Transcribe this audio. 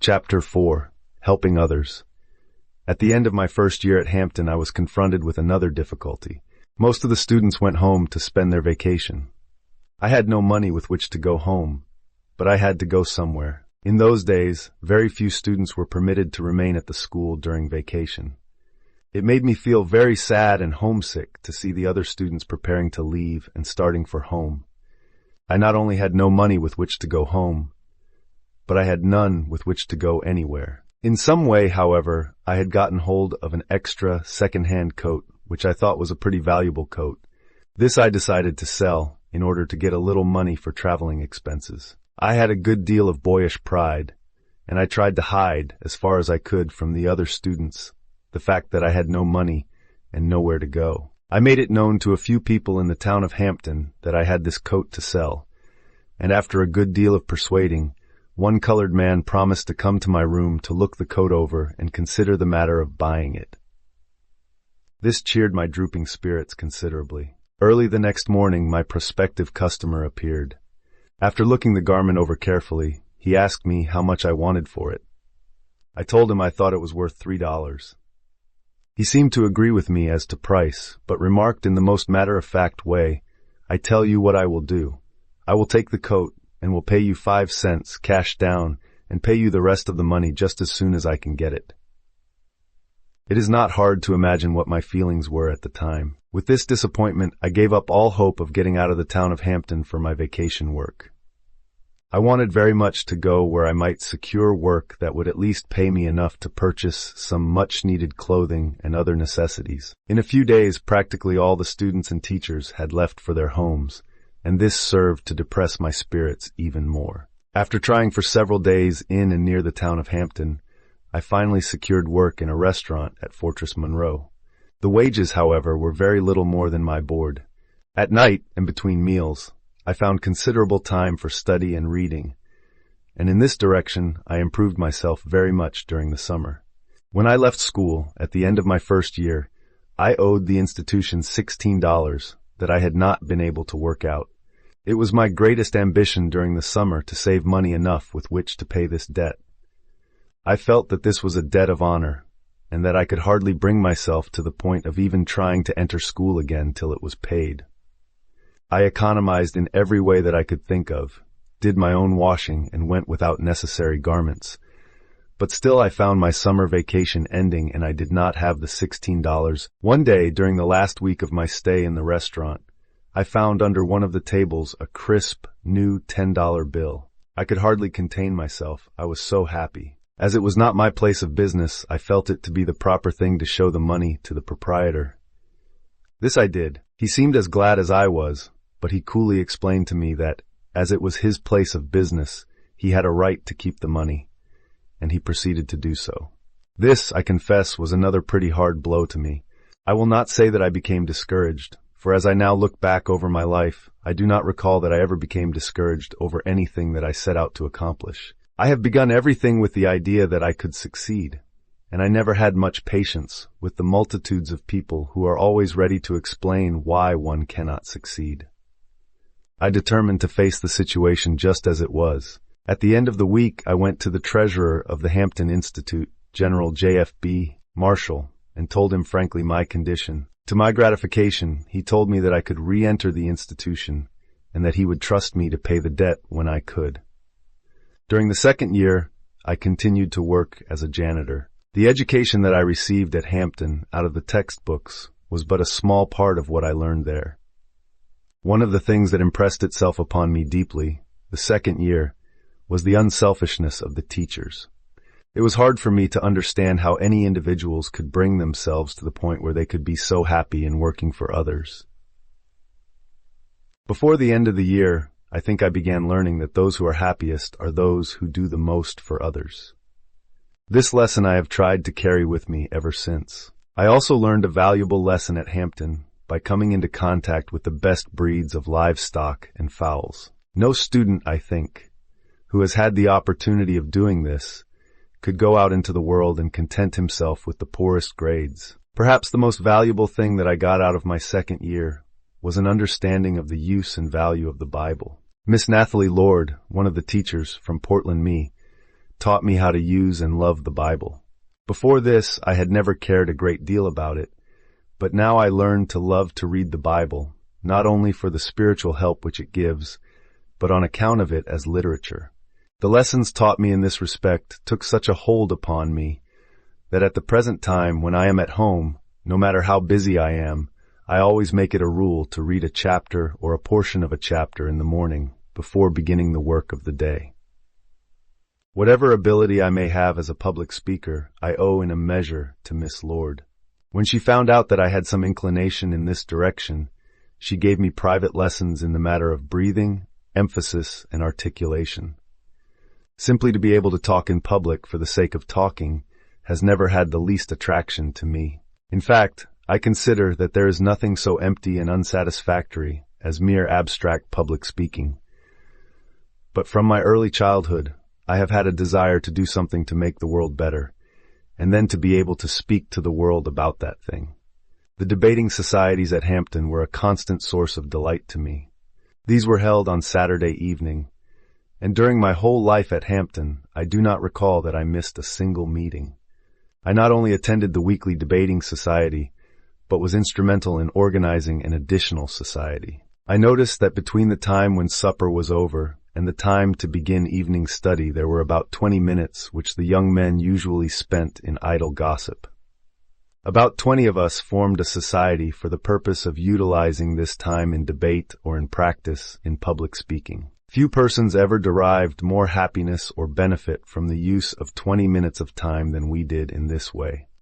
Chapter 4. Helping Others. At the end of my first year at Hampton, I was confronted with another difficulty. Most of the students went home to spend their vacation. I had no money with which to go home, but I had to go somewhere. In those days, very few students were permitted to remain at the school during vacation. It made me feel very sad and homesick to see the other students preparing to leave and starting for home. I not only had no money with which to go home, but I had none with which to go anywhere. In some way, however, I had gotten hold of an extra second-hand coat, which I thought was a pretty valuable coat. This I decided to sell in order to get a little money for traveling expenses. I had a good deal of boyish pride, and I tried to hide, as far as I could from the other students, the fact that I had no money and nowhere to go. I made it known to a few people in the town of Hampton that I had this coat to sell, and after a good deal of persuading, one colored man promised to come to my room to look the coat over and consider the matter of buying it. This cheered my drooping spirits considerably. Early the next morning, my prospective customer appeared. After looking the garment over carefully, he asked me how much I wanted for it. I told him I thought it was worth $3. He seemed to agree with me as to price, but remarked in the most matter-of-fact way, "I tell you what I will do. I will take the coat and will pay you 5 cents cash down and pay you the rest of the money just as soon as I can get it." It is not hard to imagine what my feelings were at the time. With this disappointment, I gave up all hope of getting out of the town of Hampton for my vacation work. I wanted very much to go where I might secure work that would at least pay me enough to purchase some much-needed clothing and other necessities. In a few days, practically all the students and teachers had left for their homes, and this served to depress my spirits even more. After trying for several days in and near the town of Hampton, I finally secured work in a restaurant at Fortress Monroe. The wages, however, were very little more than my board. At night and between meals, I found considerable time for study and reading, and in this direction I improved myself very much during the summer. When I left school at the end of my first year, I owed the institution $16 that I had not been able to work out. It was my greatest ambition during the summer to save money enough with which to pay this debt. I felt that this was a debt of honor, and that I could hardly bring myself to the point of even trying to enter school again till it was paid. I economized in every way that I could think of, did my own washing, and went without necessary garments. But still I found my summer vacation ending and I did not have the $16. One day, during the last week of my stay in the restaurant, I found under one of the tables a crisp, new $10 bill. I could hardly contain myself. I was so happy. As it was not my place of business, I felt it to be the proper thing to show the money to the proprietor. This I did. He seemed as glad as I was, but he coolly explained to me that, as it was his place of business, he had a right to keep the money, and he proceeded to do so. This, I confess, was another pretty hard blow to me. I will not say that I became discouraged, for as I now look back over my life, I do not recall that I ever became discouraged over anything that I set out to accomplish. I have begun everything with the idea that I could succeed, and I never had much patience with the multitudes of people who are always ready to explain why one cannot succeed. I determined to face the situation just as it was. At the end of the week, I went to the treasurer of the Hampton Institute, General J.F.B. Marshall, and told him frankly my condition. To my gratification, he told me that I could re-enter the institution and that he would trust me to pay the debt when I could. During the second year, I continued to work as a janitor. The education that I received at Hampton out of the textbooks was but a small part of what I learned there. One of the things that impressed itself upon me deeply, the second year, was the unselfishness of the teachers. It was hard for me to understand how any individuals could bring themselves to the point where they could be so happy in working for others. Before the end of the year, I think I began learning that those who are happiest are those who do the most for others. This lesson I have tried to carry with me ever since. I also learned a valuable lesson at Hampton by coming into contact with the best breeds of livestock and fowls. No student, I think, who has had the opportunity of doing this could go out into the world and content himself with the poorest grades. Perhaps the most valuable thing that I got out of my second year was an understanding of the use and value of the Bible. Miss Nathalie Lord, one of the teachers from Portland, Me, taught me how to use and love the Bible. Before this, I had never cared a great deal about it, but now I learned to love to read the Bible, not only for the spiritual help which it gives, but on account of it as literature. The lessons taught me in this respect took such a hold upon me that at the present time, when I am at home, no matter how busy I am, I always make it a rule to read a chapter or a portion of a chapter in the morning before beginning the work of the day. Whatever ability I may have as a public speaker, I owe in a measure to Miss Lord. When she found out that I had some inclination in this direction, she gave me private lessons in the matter of breathing, emphasis, and articulation. Simply to be able to talk in public for the sake of talking has never had the least attraction to me. In fact, I consider that there is nothing so empty and unsatisfactory as mere abstract public speaking. But from my early childhood, I have had a desire to do something to make the world better, and then to be able to speak to the world about that thing. The debating societies at Hampton were a constant source of delight to me. These were held on Saturday evening, and during my whole life at Hampton, I do not recall that I missed a single meeting. I not only attended the weekly debating society, but was instrumental in organizing an additional society. I noticed that between the time when supper was over and the time to begin evening study, there were about 20 minutes which the young men usually spent in idle gossip. About 20 of us formed a society for the purpose of utilizing this time in debate or in practice in public speaking. Few persons ever derived more happiness or benefit from the use of 20 minutes of time than we did in this way.